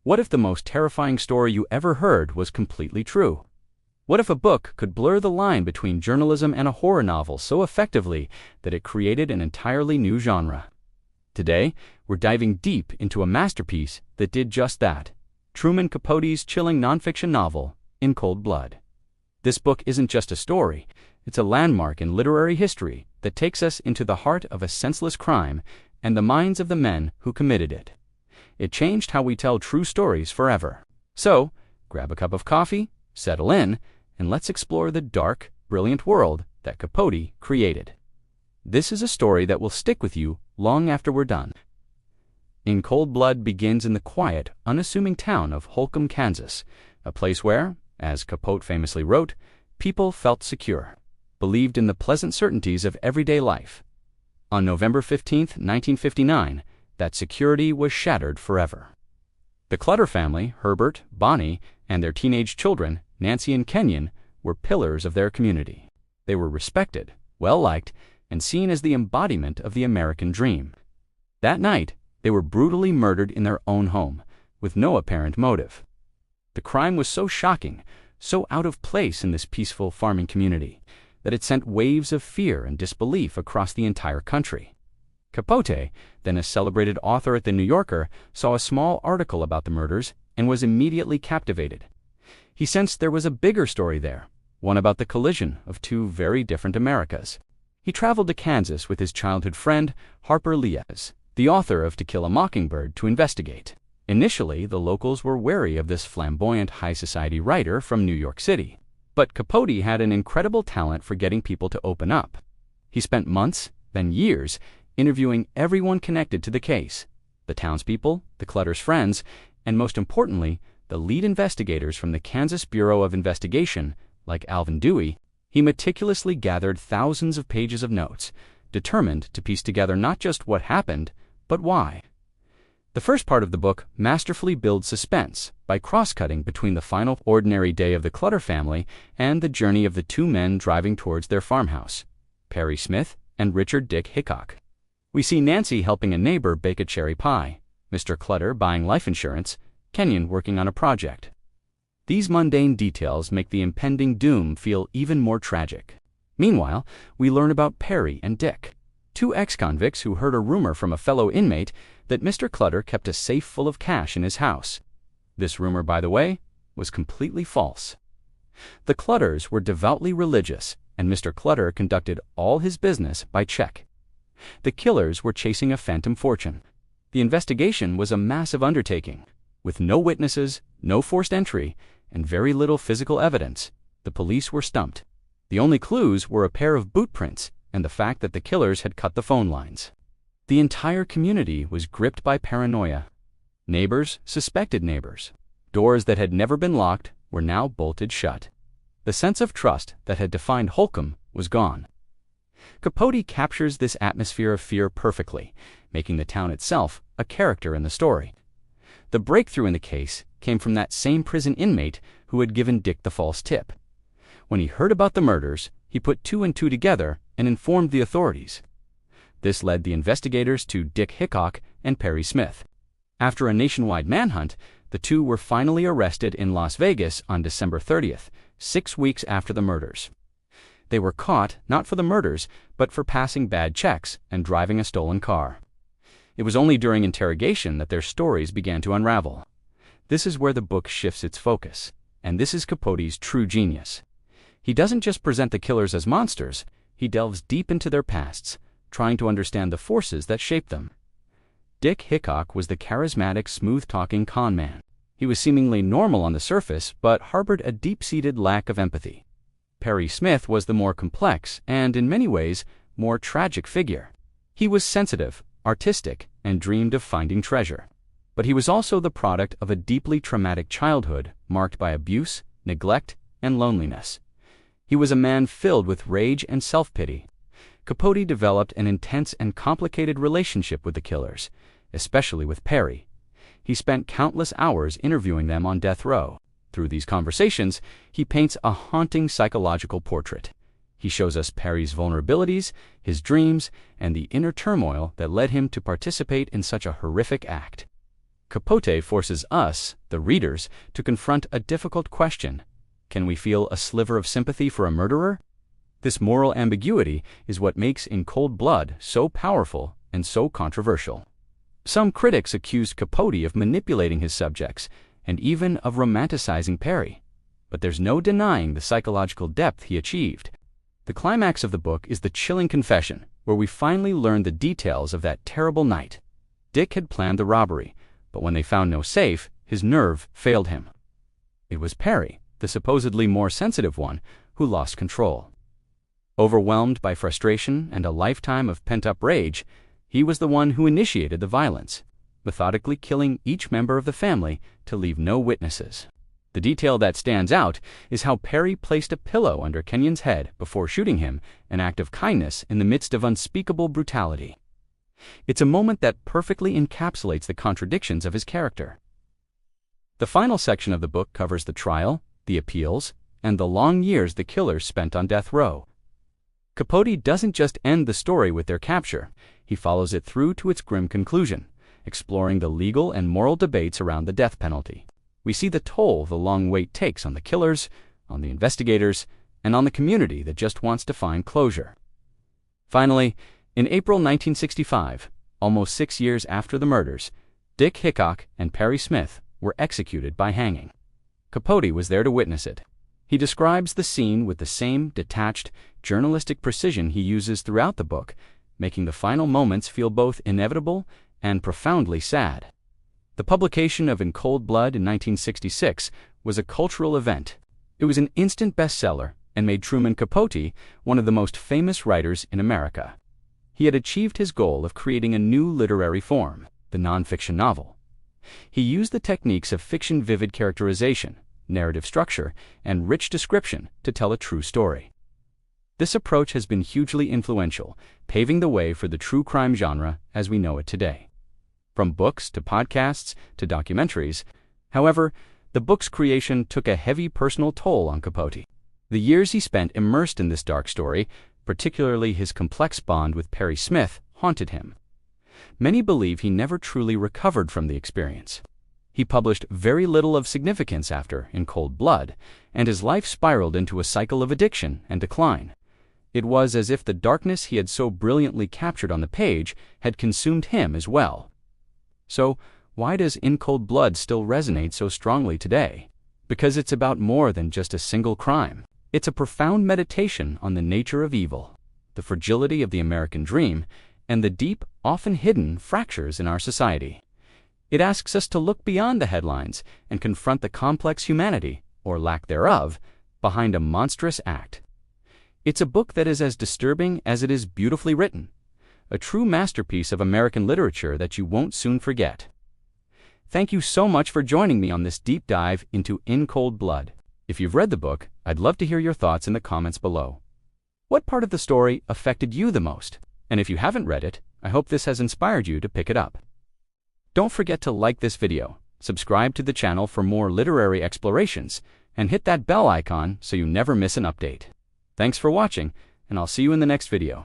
What if the most terrifying story you ever heard was completely true? What if a book could blur the line between journalism and a horror novel so effectively that it created an entirely new genre? Today, we're diving deep into a masterpiece that did just that. Truman Capote's chilling nonfiction novel, In Cold Blood. This book isn't just a story, it's a landmark in literary history that takes us into the heart of a senseless crime and the minds of the men who committed it. It changed how we tell true stories forever. So, grab a cup of coffee, settle in, and let's explore the dark, brilliant world that Capote created. This is a story that will stick with you long after we're done. In Cold Blood begins in the quiet, unassuming town of Holcomb, Kansas, a place where, as Capote famously wrote, people felt secure, believed in the pleasant certainties of everyday life. On November 15, 1959, that security was shattered forever. The Clutter family, Herbert, Bonnie, and their teenage children, Nancy and Kenyon, were pillars of their community. They were respected, well-liked, and seen as the embodiment of the American dream. That night, they were brutally murdered in their own home, with no apparent motive. The crime was so shocking, so out of place in this peaceful farming community, that it sent waves of fear and disbelief across the entire country. Capote, then a celebrated author at The New Yorker, saw a small article about the murders and was immediately captivated. He sensed there was a bigger story there, one about the collision of two very different Americas. He traveled to Kansas with his childhood friend, Harper Leas, the author of To Kill a Mockingbird, to investigate. Initially, the locals were wary of this flamboyant high-society writer from New York City. But Capote had an incredible talent for getting people to open up. He spent months, then years, interviewing everyone connected to the case: the townspeople, the Clutter's friends, and most importantly, the lead investigators from the Kansas Bureau of Investigation, like Alvin Dewey. He meticulously gathered thousands of pages of notes, determined to piece together not just what happened, but why. The first part of the book masterfully builds suspense by cross-cutting between the final ordinary day of the Clutter family and the journey of the two men driving towards their farmhouse, Perry Smith and Richard Dick Hickok. We see Nancy helping a neighbor bake a cherry pie, Mr. Clutter buying life insurance, Kenyon working on a project. These mundane details make the impending doom feel even more tragic. Meanwhile, we learn about Perry and Dick, two ex-convicts who heard a rumor from a fellow inmate that Mr. Clutter kept a safe full of cash in his house. This rumor, by the way, was completely false. The Clutters were devoutly religious, and Mr. Clutter conducted all his business by check. The killers were chasing a phantom fortune. The investigation was a massive undertaking. With no witnesses, no forced entry, and very little physical evidence, the police were stumped. The only clues were a pair of boot prints and the fact that the killers had cut the phone lines. The entire community was gripped by paranoia. Neighbors suspected neighbors. Doors that had never been locked were now bolted shut. The sense of trust that had defined Holcomb was gone. Capote captures this atmosphere of fear perfectly, making the town itself a character in the story. The breakthrough in the case came from that same prison inmate who had given Dick the false tip. When he heard about the murders, he put two and two together and informed the authorities. This led the investigators to Dick Hickok and Perry Smith. After a nationwide manhunt, the two were finally arrested in Las Vegas on December 30th, 6 weeks after the murders. They were caught not for the murders, but for passing bad checks and driving a stolen car. It was only during interrogation that their stories began to unravel. This is where the book shifts its focus, and this is Capote's true genius. He doesn't just present the killers as monsters, he delves deep into their pasts, trying to understand the forces that shaped them. Dick Hickok was the charismatic, smooth-talking con man. He was seemingly normal on the surface, but harbored a deep-seated lack of empathy. Perry Smith was the more complex and, in many ways, more tragic figure. He was sensitive, artistic, and dreamed of finding treasure. But he was also the product of a deeply traumatic childhood marked by abuse, neglect, and loneliness. He was a man filled with rage and self-pity. Capote developed an intense and complicated relationship with the killers, especially with Perry. He spent countless hours interviewing them on death row. Through these conversations, he paints a haunting psychological portrait. He shows us Perry's vulnerabilities, his dreams, and the inner turmoil that led him to participate in such a horrific act. Capote forces us, the readers, to confront a difficult question. Can we feel a sliver of sympathy for a murderer? This moral ambiguity is what makes In Cold Blood so powerful and so controversial. Some critics accused Capote of manipulating his subjects and even of romanticizing Perry. But there's no denying the psychological depth he achieved. The climax of the book is the chilling confession, where we finally learn the details of that terrible night. Dick had planned the robbery, but when they found no safe, his nerve failed him. It was Perry, the supposedly more sensitive one, who lost control. Overwhelmed by frustration and a lifetime of pent-up rage, he was the one who initiated the violence, methodically killing each member of the family to leave no witnesses. The detail that stands out is how Perry placed a pillow under Kenyon's head before shooting him, an act of kindness in the midst of unspeakable brutality. It's a moment that perfectly encapsulates the contradictions of his character. The final section of the book covers the trial, the appeals, and the long years the killers spent on death row. Capote doesn't just end the story with their capture, he follows it through to its grim conclusion, exploring the legal and moral debates around the death penalty. We see the toll the long wait takes on the killers, on the investigators, and on the community that just wants to find closure. Finally, in April 1965, almost 6 years after the murders, Dick Hickok and Perry Smith were executed by hanging. Capote was there to witness it. He describes the scene with the same detached, journalistic precision he uses throughout the book, making the final moments feel both inevitable and profoundly sad. The publication of In Cold Blood in 1966 was a cultural event. It was an instant bestseller and made Truman Capote one of the most famous writers in America. He had achieved his goal of creating a new literary form, the nonfiction novel. He used the techniques of fiction-vivid characterization, narrative structure, and rich description to tell a true story. This approach has been hugely influential, paving the way for the true crime genre as we know it today. From books to podcasts to documentaries, however, the book's creation took a heavy personal toll on Capote. The years he spent immersed in this dark story, particularly his complex bond with Perry Smith, haunted him. Many believe he never truly recovered from the experience. He published very little of significance after In Cold Blood, and his life spiraled into a cycle of addiction and decline. It was as if the darkness he had so brilliantly captured on the page had consumed him as well. So, why does In Cold Blood still resonate so strongly today? Because it's about more than just a single crime. It's a profound meditation on the nature of evil, the fragility of the American dream, and the deep, often hidden fractures in our society. It asks us to look beyond the headlines and confront the complex humanity, or lack thereof, behind a monstrous act. It's a book that is as disturbing as it is beautifully written, a true masterpiece of American literature that you won't soon forget. Thank you so much for joining me on this deep dive into In Cold Blood. If you've read the book, I'd love to hear your thoughts in the comments below. What part of the story affected you the most? And if you haven't read it, I hope this has inspired you to pick it up. Don't forget to like this video, subscribe to the channel for more literary explorations, and hit that bell icon so you never miss an update. Thanks for watching, and I'll see you in the next video.